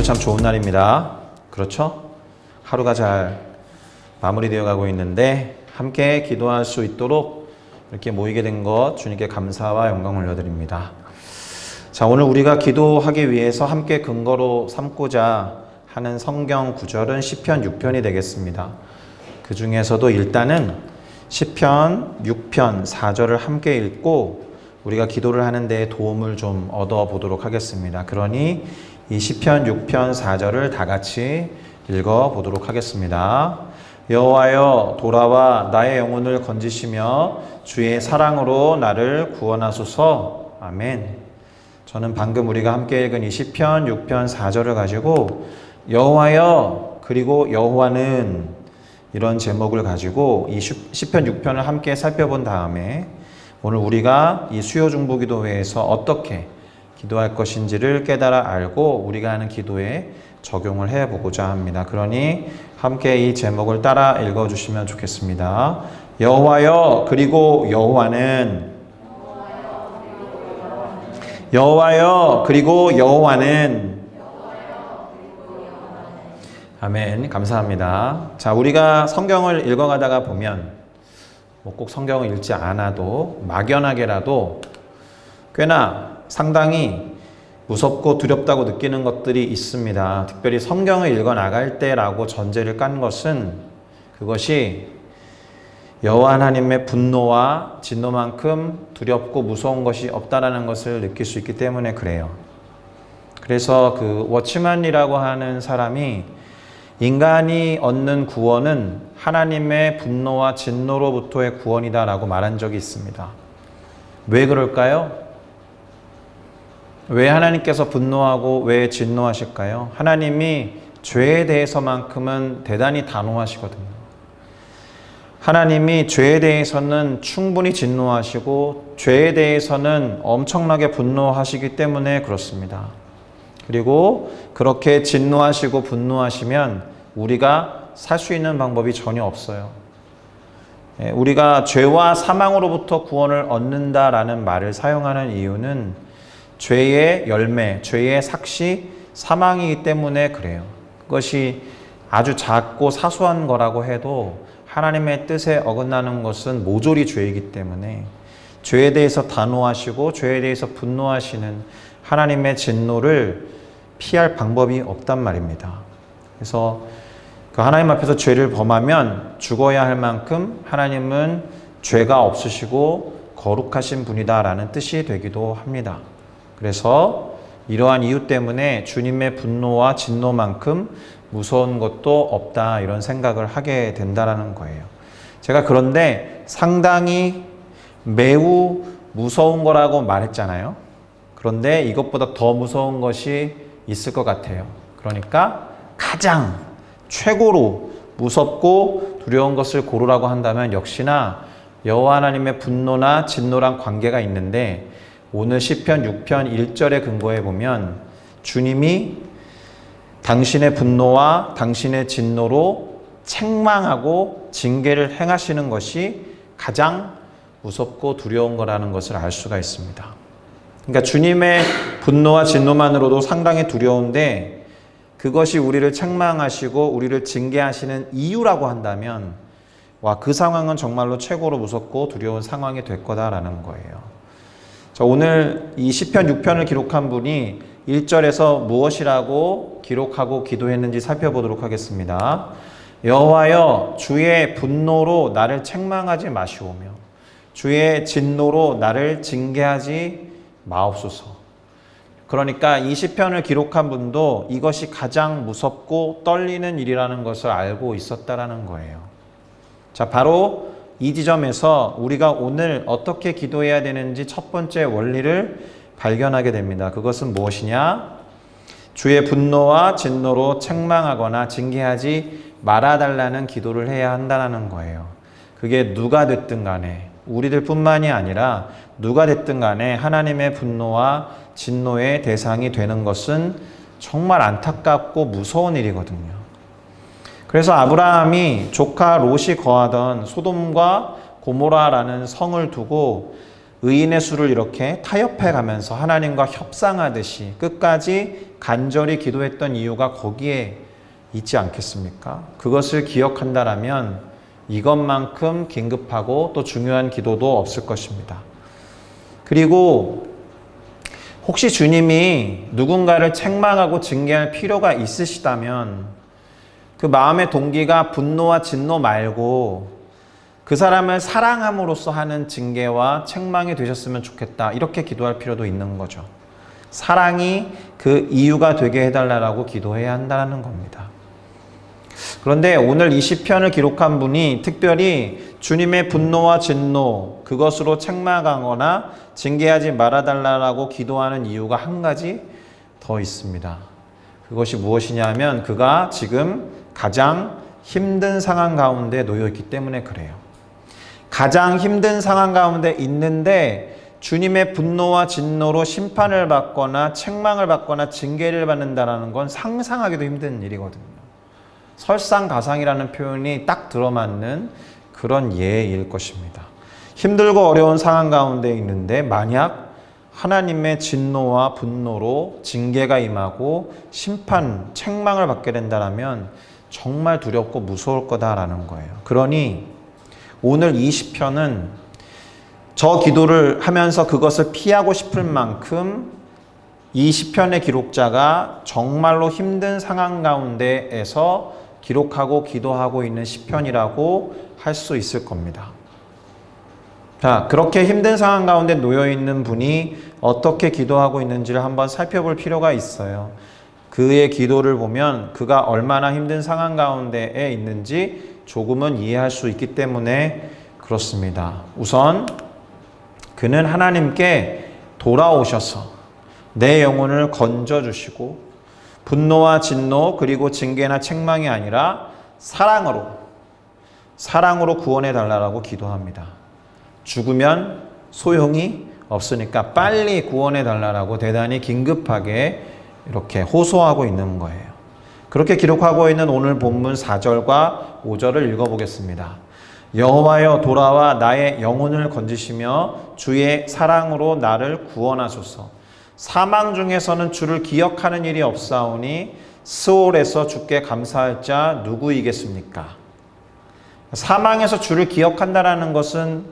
오늘도 참 좋은 날입니다. 그렇죠? 하루가 잘 마무리되어 가고 있는데 함께 기도할 수 있도록 이렇게 모이게 된 것 주님께 감사와 영광을 올려드립니다. 자, 오늘 우리가 기도하기 위해서 함께 근거로 삼고자 하는 성경 구절은 시편 6편이 되겠습니다. 그 중에서도 일단은 시편 6편 4절을 함께 읽고 우리가 기도를 하는 데 도움을 좀 얻어보도록 하겠습니다. 그러니 이 시편 6편 4절을 다 같이 읽어보도록 하겠습니다. 여호와여 돌아와 나의 영혼을 건지시며 주의 사랑으로 나를 구원하소서. 아멘. 저는 방금 우리가 함께 읽은 이 시편 6편 4절을 가지고 여호와여 그리고 여호와는 이런 제목을 가지고 이 시편 6편을 함께 살펴본 다음에 오늘 우리가 이 수요 중보기도회에서 어떻게 기도할 것인지를 깨달아 알고 우리가 하는 기도에 적용을 해보고자 합니다. 그러니 함께 이 제목을 따라 읽어주시면 좋겠습니다. 여호와여 그리고 여호와는 여호와여 그리고 여호와는 아멘. 감사합니다. 자, 우리가 성경을 읽어가다가 보면 꼭 성경을 읽지 않아도 막연하게라도 꽤나 상당히 무섭고 두렵다고 느끼는 것들이 있습니다. 특별히 성경을 읽어 나갈 때라고 전제를 깐 것은 그것이 여호와 하나님의 분노와 진노만큼 두렵고 무서운 것이 없다라는 것을 느낄 수 있기 때문에 그래요. 그래서 그 워치만이라고 하는 사람이 인간이 얻는 구원은 하나님의 분노와 진노로부터의 구원이다라고 말한 적이 있습니다. 왜 그럴까요? 왜 하나님께서 분노하고 왜 진노하실까요? 하나님이 죄에 대해서만큼은 대단히 단호하시거든요. 하나님이 죄에 대해서는 충분히 진노하시고 죄에 대해서는 엄청나게 분노하시기 때문에 그렇습니다. 그리고 그렇게 진노하시고 분노하시면 우리가 살 수 있는 방법이 전혀 없어요. 우리가 죄와 사망으로부터 구원을 얻는다라는 말을 사용하는 이유는 죄의 열매, 죄의 삭시, 사망이기 때문에 그래요. 그것이 아주 작고 사소한 거라고 해도 하나님의 뜻에 어긋나는 것은 모조리 죄이기 때문에 죄에 대해서 단호하시고 죄에 대해서 분노하시는 하나님의 진노를 피할 방법이 없단 말입니다. 그래서 그 하나님 앞에서 죄를 범하면 죽어야 할 만큼 하나님은 죄가 없으시고 거룩하신 분이다라는 뜻이 되기도 합니다. 그래서 이러한 이유 때문에 주님의 분노와 진노만큼 무서운 것도 없다 이런 생각을 하게 된다는 거예요. 제가 그런데 상당히 매우 무서운 거라고 말했잖아요. 그런데 이것보다 더 무서운 것이 있을 것 같아요. 그러니까 가장 최고로 무섭고 두려운 것을 고르라고 한다면 역시나 여호와 하나님의 분노나 진노랑 관계가 있는데 오늘 시편 6편 1절에 근거해 보면 주님이 당신의 분노와 당신의 진노로 책망하고 징계를 행하시는 것이 가장 무섭고 두려운 거라는 것을 알 수가 있습니다. 그러니까 주님의 분노와 진노만으로도 상당히 두려운데 그것이 우리를 책망하시고 우리를 징계하시는 이유라고 한다면 와, 그 상황은 정말로 최고로 무섭고 두려운 상황이 될 거다라는 거예요. 자, 오늘 이 시편 6편을 기록한 분이 1절에서 무엇이라고 기록하고 기도했는지 살펴보도록 하겠습니다. 여호와여 주의 분노로 나를 책망하지 마시오며 주의 진노로 나를 징계하지 마옵소서. 그러니까 이 시편을 기록한 분도 이것이 가장 무섭고 떨리는 일이라는 것을 알고 있었다라는 거예요. 자, 바로 이 지점에서 우리가 오늘 어떻게 기도해야 되는지 첫 번째 원리를 발견하게 됩니다. 그것은 무엇이냐? 주의 분노와 진노로 책망하거나 징계하지 말아달라는 기도를 해야 한다는 거예요. 그게 누가 됐든 간에 우리들 뿐만이 아니라 누가 됐든 간에 하나님의 분노와 진노의 대상이 되는 것은 정말 안타깝고 무서운 일이거든요. 그래서 아브라함이 조카 롯이 거하던 소돔과 고모라라는 성을 두고 의인의 수를 이렇게 타협해 가면서 하나님과 협상하듯이 끝까지 간절히 기도했던 이유가 거기에 있지 않겠습니까? 그것을 기억한다라면 이것만큼 긴급하고 또 중요한 기도도 없을 것입니다. 그리고 혹시 주님이 누군가를 책망하고 징계할 필요가 있으시다면 그 마음의 동기가 분노와 진노 말고 그 사람을 사랑함으로써 하는 징계와 책망이 되셨으면 좋겠다. 이렇게 기도할 필요도 있는 거죠. 사랑이 그 이유가 되게 해달라고 기도해야 한다는 겁니다. 그런데 오늘 이 시편을 기록한 분이 특별히 주님의 분노와 진노 그것으로 책망하거나 징계하지 말아달라고 기도하는 이유가 한 가지 더 있습니다. 그것이 무엇이냐면 그가 지금 가장 힘든 상황 가운데 놓여 있기 때문에 그래요. 가장 힘든 상황 가운데 있는데 주님의 분노와 진노로 심판을 받거나 책망을 받거나 징계를 받는다는 건 상상하기도 힘든 일이거든요. 설상가상이라는 표현이 딱 들어맞는 그런 예일 것입니다. 힘들고 어려운 상황 가운데 있는데 만약 하나님의 진노와 분노로 징계가 임하고 심판, 책망을 받게 된다면 정말 두렵고 무서울 거다라는 거예요. 그러니 오늘 이 시편은 저 기도를 하면서 그것을 피하고 싶을 만큼 이 시편의 기록자가 정말로 힘든 상황 가운데에서 기록하고 기도하고 있는 시편이라고 할 수 있을 겁니다. 자, 그렇게 힘든 상황 가운데 놓여 있는 분이 어떻게 기도하고 있는지를 한번 살펴볼 필요가 있어요. 그의 기도를 보면 그가 얼마나 힘든 상황 가운데에 있는지 조금은 이해할 수 있기 때문에 그렇습니다. 우선 그는 하나님께 돌아오셔서 내 영혼을 건져주시고 분노와 진노 그리고 징계나 책망이 아니라 사랑으로 구원해 달라고 기도합니다. 죽으면 소용이 없으니까 빨리 구원해 달라고 대단히 긴급하게 이렇게 호소하고 있는 거예요. 그렇게 기록하고 있는 오늘 본문 4절과 5절을 읽어보겠습니다. 여호와여 돌아와 나의 영혼을 건지시며 주의 사랑으로 나를 구원하소서. 사망 중에서는 주를 기억하는 일이 없사오니 스올에서 주께 감사할 자 누구이겠습니까? 사망에서 주를 기억한다라는 것은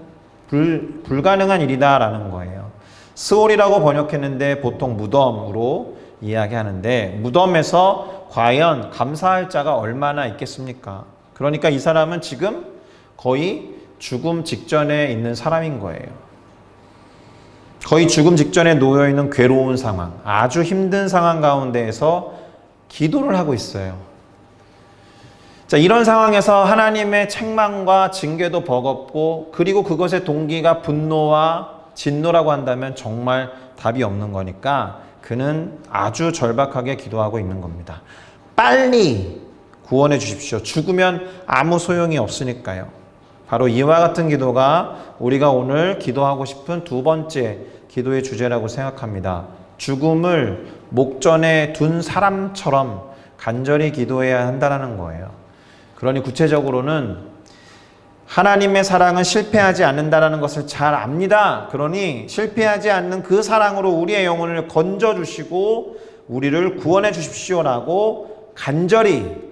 불가능한 일이다라는 거예요. 스올이라고 번역했는데 보통 무덤으로 이야기하는데 무덤에서 과연 감사할 자가 얼마나 있겠습니까? 그러니까 이 사람은 지금 거의 죽음 직전에 있는 사람인 거예요. 거의 죽음 직전에 놓여 있는 괴로운 상황, 아주 힘든 상황 가운데에서 기도를 하고 있어요. 자, 이런 상황에서 하나님의 책망과 징계도 버겁고 그리고 그것의 동기가 분노와 진노라고 한다면 정말 답이 없는 거니까 그는 아주 절박하게 기도하고 있는 겁니다. 빨리 구원해 주십시오. 죽으면 아무 소용이 없으니까요. 바로 이와 같은 기도가 우리가 오늘 기도하고 싶은 두 번째 기도의 주제라고 생각합니다. 죽음을 목전에 둔 사람처럼 간절히 기도해야 한다는 거예요. 그러니 구체적으로는 하나님의 사랑은 실패하지 않는다는 것을 잘 압니다. 그러니 실패하지 않는 그 사랑으로 우리의 영혼을 건져주시고 우리를 구원해 주십시오라고 간절히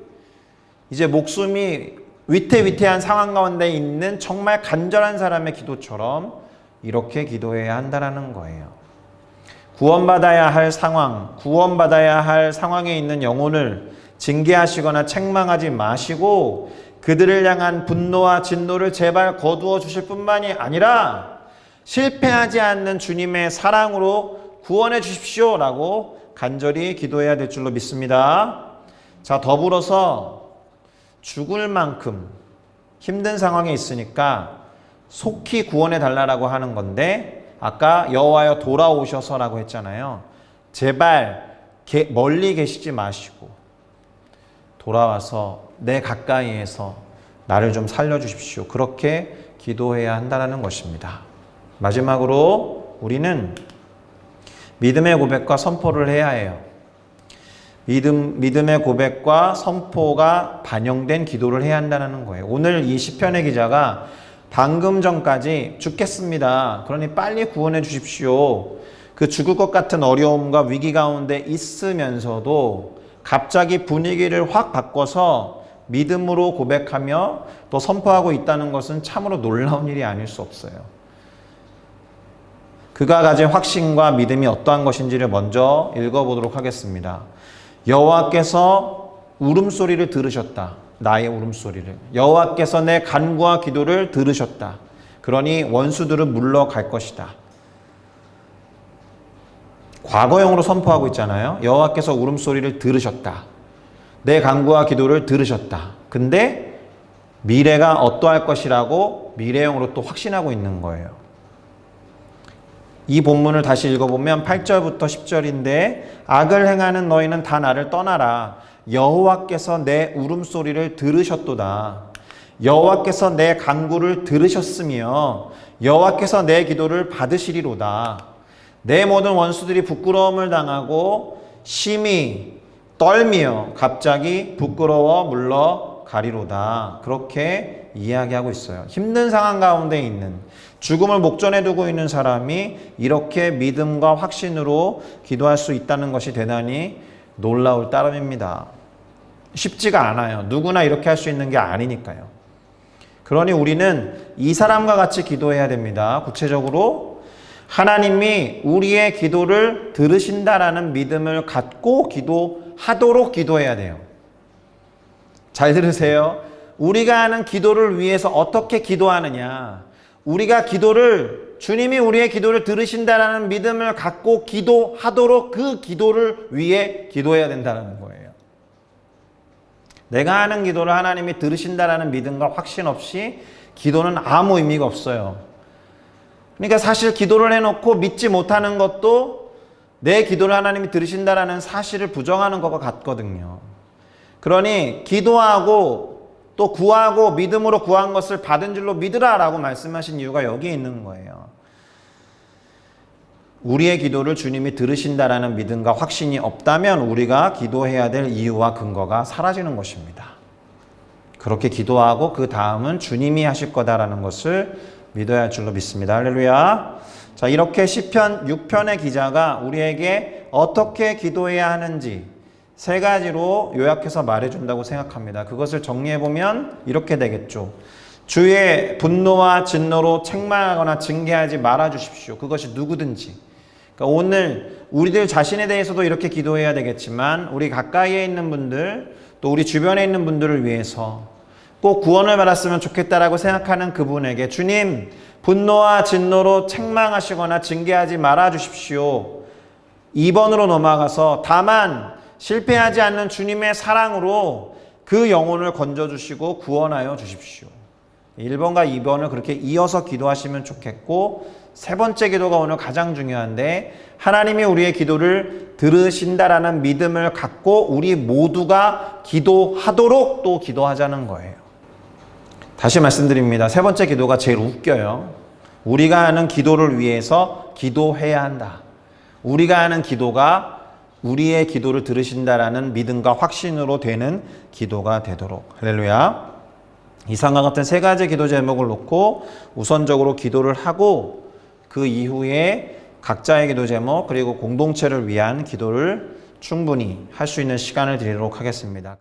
이제 목숨이 위태위태한 상황 가운데 있는 정말 간절한 사람의 기도처럼 이렇게 기도해야 한다는 거예요. 구원받아야 할 상황, 구원받아야 할 상황에 있는 영혼을 징계하시거나 책망하지 마시고 그들을 향한 분노와 진노를 제발 거두어 주실 뿐만이 아니라 실패하지 않는 주님의 사랑으로 구원해 주십시오라고 간절히 기도해야 될 줄로 믿습니다. 자, 더불어서 죽을 만큼 힘든 상황에 있으니까 속히 구원해 달라고 하는 건데 아까 여호와여 돌아오셔서라고 했잖아요. 제발 멀리 계시지 마시고 돌아와서 내 가까이에서 나를 좀 살려주십시오. 그렇게 기도해야 한다는 것입니다. 마지막으로 우리는 믿음의 고백과 선포를 해야 해요. 믿음의 고백과 선포가 반영된 기도를 해야 한다는 거예요. 오늘 이 시편의 기자가 방금 전까지 죽겠습니다. 그러니 빨리 구원해 주십시오. 그 죽을 것 같은 어려움과 위기 가운데 있으면서도 갑자기 분위기를 확 바꿔서 믿음으로 고백하며 또 선포하고 있다는 것은 참으로 놀라운 일이 아닐 수 없어요. 그가 가진 확신과 믿음이 어떠한 것인지를 먼저 읽어보도록 하겠습니다. 여호와께서 울음소리를 들으셨다. 나의 울음소리를. 여호와께서 내 간구와 기도를 들으셨다. 그러니 원수들은 물러갈 것이다. 과거형으로 선포하고 있잖아요. 여호와께서 울음소리를 들으셨다. 내 간구와 기도를 들으셨다. 근데 미래가 어떠할 것이라고 미래형으로 또 확신하고 있는 거예요. 이 본문을 다시 읽어보면 8절부터 10절인데 악을 행하는 너희는 다 나를 떠나라. 여호와께서 내 울음소리를 들으셨도다. 여호와께서 내 간구를 들으셨으며 여호와께서 내 기도를 받으시리로다. 내 모든 원수들이 부끄러움을 당하고 심히 떨며 갑자기 부끄러워 물러가리로다. 그렇게 이야기하고 있어요. 힘든 상황 가운데 있는, 죽음을 목전에 두고 있는 사람이 이렇게 믿음과 확신으로 기도할 수 있다는 것이 대단히 놀라울 따름입니다. 쉽지가 않아요. 누구나 이렇게 할 수 있는 게 아니니까요. 그러니 우리는 이 사람과 같이 기도해야 됩니다. 구체적으로 하나님이 우리의 기도를 들으신다라는 믿음을 갖고 기도하도록 기도해야 돼요. 잘 들으세요. 우리가 하는 기도를 위해서 어떻게 기도하느냐. 우리가 주님이 우리의 기도를 들으신다라는 믿음을 갖고 기도하도록 그 기도를 위해 기도해야 된다는 거예요. 내가 하는 기도를 하나님이 들으신다라는 믿음과 확신 없이 기도는 아무 의미가 없어요. 그러니까 사실 기도를 해놓고 믿지 못하는 것도 내 기도를 하나님이 들으신다라는 사실을 부정하는 것과 같거든요. 그러니 기도하고 또 구하고 믿음으로 구한 것을 받은 줄로 믿으라라고 말씀하신 이유가 여기에 있는 거예요. 우리의 기도를 주님이 들으신다라는 믿음과 확신이 없다면 우리가 기도해야 될 이유와 근거가 사라지는 것입니다. 그렇게 기도하고 그 다음은 주님이 하실 거다라는 것을 믿어야 할 줄로 믿습니다. 할렐루야. 자, 이렇게 시편 6편의 기자가 우리에게 어떻게 기도해야 하는지 세 가지로 요약해서 말해준다고 생각합니다. 그것을 정리해보면 이렇게 되겠죠. 주의 분노와 진노로 책망하거나 징계하지 말아주십시오. 그것이 누구든지. 그러니까 오늘 우리들 자신에 대해서도 이렇게 기도해야 되겠지만 우리 가까이에 있는 분들 또 우리 주변에 있는 분들을 위해서 꼭 구원을 받았으면 좋겠다라고 생각하는 그분에게 주님 분노와 진노로 책망하시거나 징계하지 말아주십시오. 2번으로 넘어가서 다만 실패하지 않는 주님의 사랑으로 그 영혼을 건져주시고 구원하여 주십시오. 1번과 2번을 그렇게 이어서 기도하시면 좋겠고 세 번째 기도가 오늘 가장 중요한데 하나님이 우리의 기도를 들으신다라는 믿음을 갖고 우리 모두가 기도하도록 또 기도하자는 거예요. 다시 말씀드립니다. 세 번째 기도가 제일 웃겨요. 우리가 하는 기도를 위해서 기도해야 한다. 우리가 하는 기도가 우리의 기도를 들으신다라는 믿음과 확신으로 되는 기도가 되도록. 할렐루야. 이상과 같은 세 가지 기도 제목을 놓고 우선적으로 기도를 하고 그 이후에 각자의 기도 제목 그리고 공동체를 위한 기도를 충분히 할 수 있는 시간을 드리도록 하겠습니다.